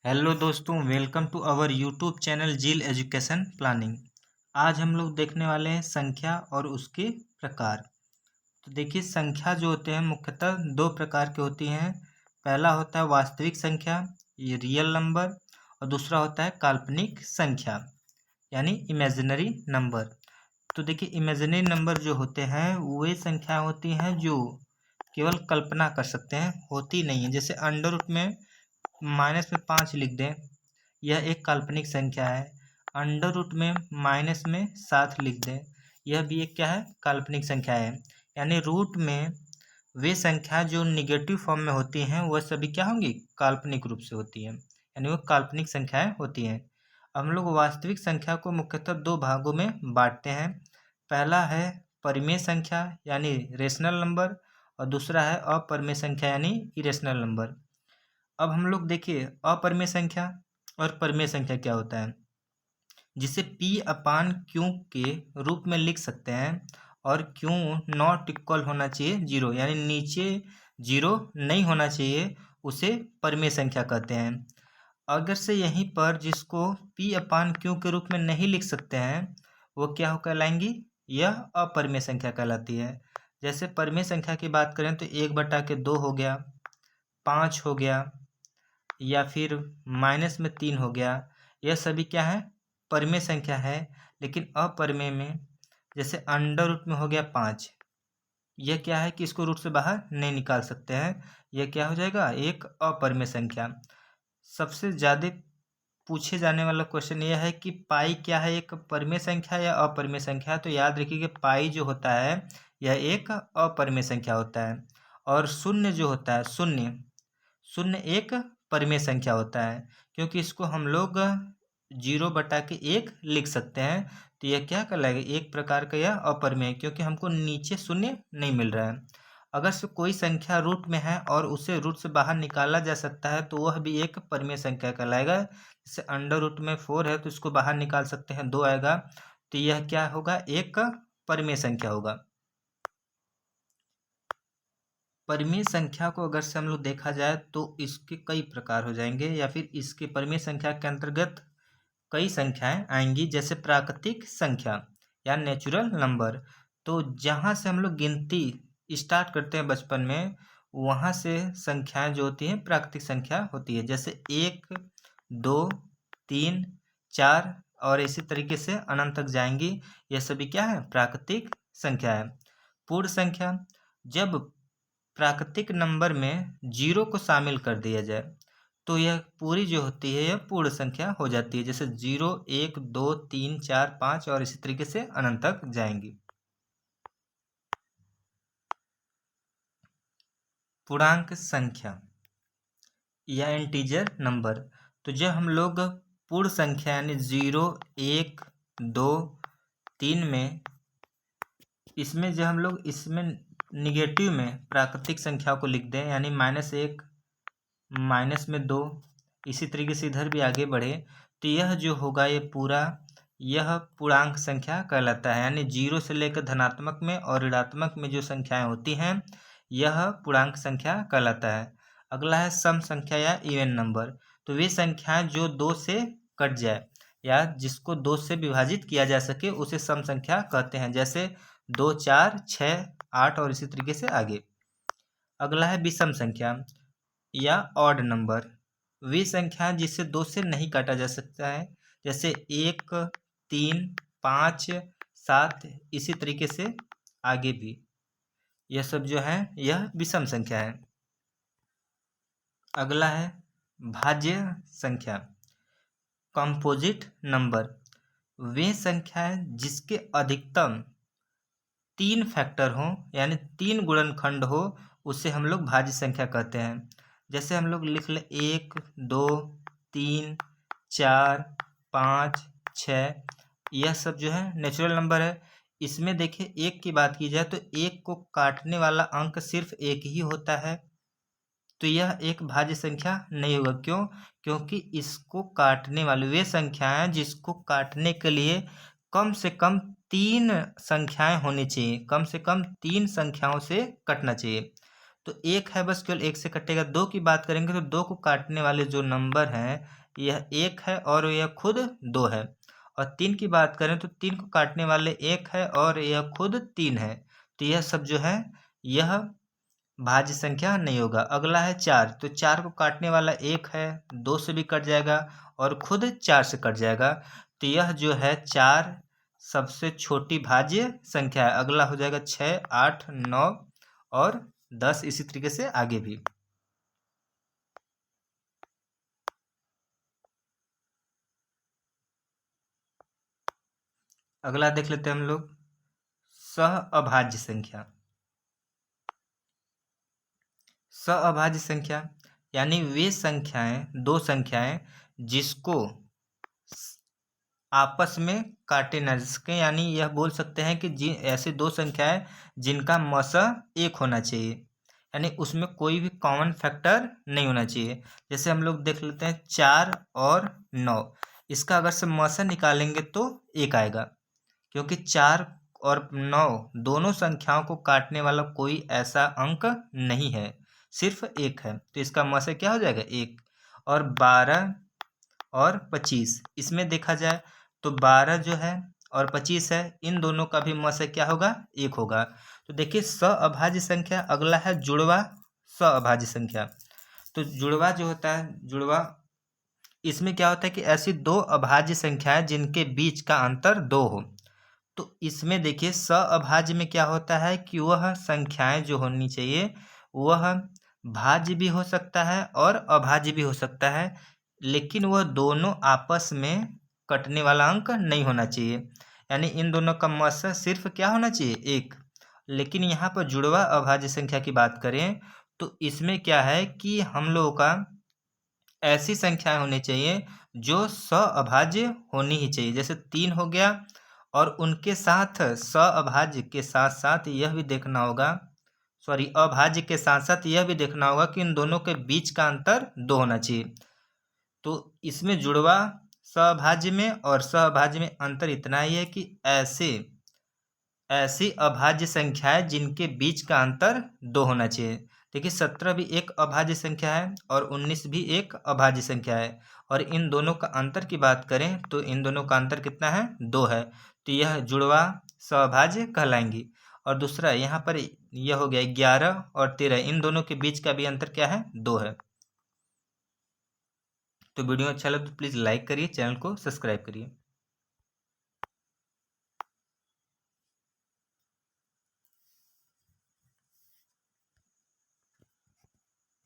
Hello दोस्तों, welcome to our YouTube channel Zeal Education Planning. आज हम लोग देखने वाले हैं संख्या और उसके प्रकार। तो देखिए, संख्या जो होते हैं मुख्यतः दो प्रकार की होती हैं। पहला होता है वास्तविक संख्या, ये रियल नंबर, और दूसरा होता है काल्पनिक संख्या यानी इमेजिनरी नंबर। तो देखिए, इमेजिनरी नंबर जो होते हैं वे संख्या होती हैं जो केवल कल्पना कर सकते हैं, होती नहीं है। जैसे अंडर रूट में माइनस में 5 लिख दें, यह एक काल्पनिक संख्या है। अंडर रूट में माइनस में 7 लिख दें, यह भी एक क्या है, काल्पनिक संख्या है। यानी रूट में वे संख्या जो निगेटिव फॉर्म में होती हैं वह सभी क्या होंगी, काल्पनिक रूप से होती हैं, यानी वो काल्पनिक संख्याएं होती हैं। हम लोग वास्तविक संख्या को मुख्यतः दो भागों में बांटते हैं। पहला है परिमेय संख्या यानी रेशनल नंबर, और दूसरा है अपरिमेय संख्या यानी इरेशनल नंबर। अब हम लोग देखिए अपरिमेय संख्या और परिमेय संख्या क्या होता है, जिसे P अपान क्यू के रूप में लिख सकते हैं। और क्यू नॉट इक्वल होना चाहिए जीरो, यानी नीचे जीरो नहीं होना चाहिए, उसे परिमेय संख्या कहते हैं। अगर से यहीं पर जिसको P अपान क्यू के रूप में नहीं लिख सकते हैं वो क्या हो कहलाएंगी, यह अपरिमेय संख्या कहलाती है। जैसे परिमेय संख्या की बात करें तो 1/2 हो गया, 5 हो गया, या फिर माइनस में 3 हो गया, यह सभी क्या है, परिमेय संख्या है। लेकिन अपरिमेय में जैसे अंडर रूट में हो गया 5, यह क्या है कि इसको रूट से बाहर नहीं निकाल सकते हैं, यह क्या हो जाएगा, एक अपरिमेय संख्या। सबसे ज़्यादा पूछे जाने वाला क्वेश्चन यह है कि पाई क्या है, एक परिमेय संख्या या अपरिमेय संख्या। तो याद रखिए कि पाई जो होता है यह एक अपरिमेय संख्या होता है, और शून्य जो होता है, शून्य शून्य एक परिमेय संख्या होता है, क्योंकि इसको हम लोग 0/1 लिख सकते हैं। तो यह क्या कहलाएगा, एक प्रकार का यह अपरिमेय, क्योंकि हमको नीचे शून्य नहीं मिल रहा है। अगर से कोई संख्या रूट में है और उसे रूट से बाहर निकाला जा सकता है तो वह भी एक परिमेय संख्या कहलाएगा। जैसे अंडर रूट में 4 है तो इसको बाहर निकाल सकते हैं, 2 आएगा, तो यह क्या होगा, एक परिमेय संख्या होगा। परिमेय संख्या को अगर से हम लोग देखा जाए तो इसके कई प्रकार हो जाएंगे, या फिर इसके परिमेय संख्या के अंतर्गत कई संख्याएं आएंगी। जैसे प्राकृतिक संख्या या नेचुरल नंबर, तो जहाँ से हम लोग गिनती स्टार्ट करते हैं बचपन में, वहाँ से संख्याएं जो होती हैं प्राकृतिक संख्या होती है। जैसे 1, 2, 3, 4 और इसी तरीके से अनंत तक जाएंगी, यह सभी क्या है, प्राकृतिक संख्या है। पूर्ण संख्या, जब प्राकृतिक नंबर में 0 को शामिल कर दिया जाए तो यह पूरी जो होती है यह पूर्ण संख्या हो जाती है। जैसे 0, 1, 2, 3, 4, 5 और इसी तरीके से अनंत तक जाएंगी। पूर्णांक संख्या या इंटीजर नंबर, तो जब हम लोग पूर्ण संख्या यानी 0, 1, 2, 3 में, इसमें जब हम लोग इसमें निगेटिव में प्राकृतिक संख्या को लिख दें, यानी -1, -2, इसी तरीके से इधर भी आगे बढ़े, तो यह जो होगा ये पूरा, यह पूर्णांक संख्या कहलाता है। यानी 0 से लेकर धनात्मक में और ऋणात्मक में जो संख्याएं होती हैं यह पूर्णांक संख्या कहलाता है। अगला है सम संख्या या इवन नंबर, तो वे संख्याएं जो 2 से कट जाए या जिसको 2 से विभाजित किया जा सके उसे सम संख्या कहते हैं। जैसे 2, 4, 6, 8 और इसी तरीके से आगे। अगला है विषम संख्या या ऑड नंबर, वे संख्या जिसे 2 से नहीं काटा जा सकता है। जैसे 1, 3, 5, 7 इसी तरीके से आगे भी, यह सब जो है यह विषम संख्या है। अगला है भाज्य संख्या, कंपोजिट नंबर, वे संख्याएं जिसके अधिकतम 3 फैक्टर हो यानी 3 गुणनखंड हो उसे हम लोग भाज्य संख्या कहते हैं। जैसे हम लोग लिख ले 1, 2, 3, 4, 5, 6, यह सब जो है नेचुरल नंबर है। इसमें देखिए एक की बात की जाए तो एक को काटने वाला अंक सिर्फ एक ही होता है, तो यह एक भाज्य संख्या नहीं होगा। क्यों? क्योंकि इसको काटने वाली वे संख्याएं जिसको काटने के लिए कम से कम 3 संख्याएं होनी चाहिए, कम से कम 3 संख्याओं से कटना चाहिए। तो एक है बस केवल एक से कटेगा। दो की बात करेंगे तो दो को काटने वाले जो नंबर हैं यह एक है और यह खुद दो है। और तीन की बात करें तो तीन को काटने वाले एक है और यह खुद तीन है। तो यह सब जो है यह भाज्य संख्या नहीं होगा। अगला है चार, तो चार को काटने वाला एक है, दो से भी कट जाएगा और खुद चार से कट जाएगा। तो यह जो है चार सबसे छोटी भाज्य संख्या है। अगला हो जाएगा 6, 8, 9 और 10, इसी तरीके से आगे भी। अगला देख लेते हैं हम लोग सह अभाज्य संख्या। सह अभाज्य संख्या यानी वे संख्याएं, दो संख्याएं जिसको आपस में काटे ना जा सके, यानी यह बोल सकते हैं कि ऐसी दो संख्याएं जिनका मसह एक होना चाहिए, यानी उसमें कोई भी कॉमन फैक्टर नहीं होना चाहिए। जैसे हम लोग देख लेते हैं 4 और 9, इसका अगर से मसह निकालेंगे तो एक आएगा, क्योंकि 4 और 9 दोनों संख्याओं को काटने वाला कोई ऐसा अंक नहीं है, सिर्फ एक है। तो इसका मसह क्या हो जाएगा? एक। और 12 और 25, इसमें देखा जाए तो 12 जो है और 25 है, इन दोनों का भी मसह क्या होगा? एक होगा। तो देखिए सअभाज्य संख्या। अगला है जुड़वा सअभाज्य संख्या। तो जुड़वा जो होता है, जुड़वा इसमें क्या होता है कि ऐसी दो अभाज्य संख्याएं जिनके बीच का अंतर दो हो। तो इसमें देखिए सअभाज्य में क्या होता है कि वह संख्याएं जो होनी चाहिए वह भाज्य भी हो सकता है और अभाज्य भी हो सकता है, लेकिन वह दोनों आपस में कटने वाला अंक नहीं होना चाहिए। यानी इन दोनों का मसह सिर्फ क्या होना चाहिए? एक। लेकिन यहाँ पर जुड़वा अभाज्य संख्या की बात करें तो इसमें क्या है कि हम लोगों का ऐसी संख्याएं होनी चाहिए जो सअभाज्य होनी ही चाहिए। जैसे 3 हो गया और उनके साथ सअभाज्य के साथ साथ यह भी देखना होगा, सॉरी अभाज्य के साथ साथ यह भी देखना होगा कि इन दोनों के बीच का अंतर दो होना चाहिए। तो इसमें जुड़वा सअभाज्य में और सहभाज्य में अंतर इतना ही है कि ऐसी अभाज्य संख्याएं जिनके बीच का अंतर दो होना चाहिए। देखिए 17 भी एक अभाज्य संख्या है और 19 भी एक अभाज्य संख्या है, और इन दोनों का अंतर की बात करें तो इन दोनों का अंतर कितना है? दो है। तो यह जुड़वा सहभाज्य कहलाएंगी। और दूसरा यहाँ पर यह हो गया 11 और 13, इन दोनों के बीच का भी अंतर क्या है? दो है। तो वीडियो अच्छा लगे तो प्लीज़ लाइक करिए, चैनल को सब्सक्राइब करिए।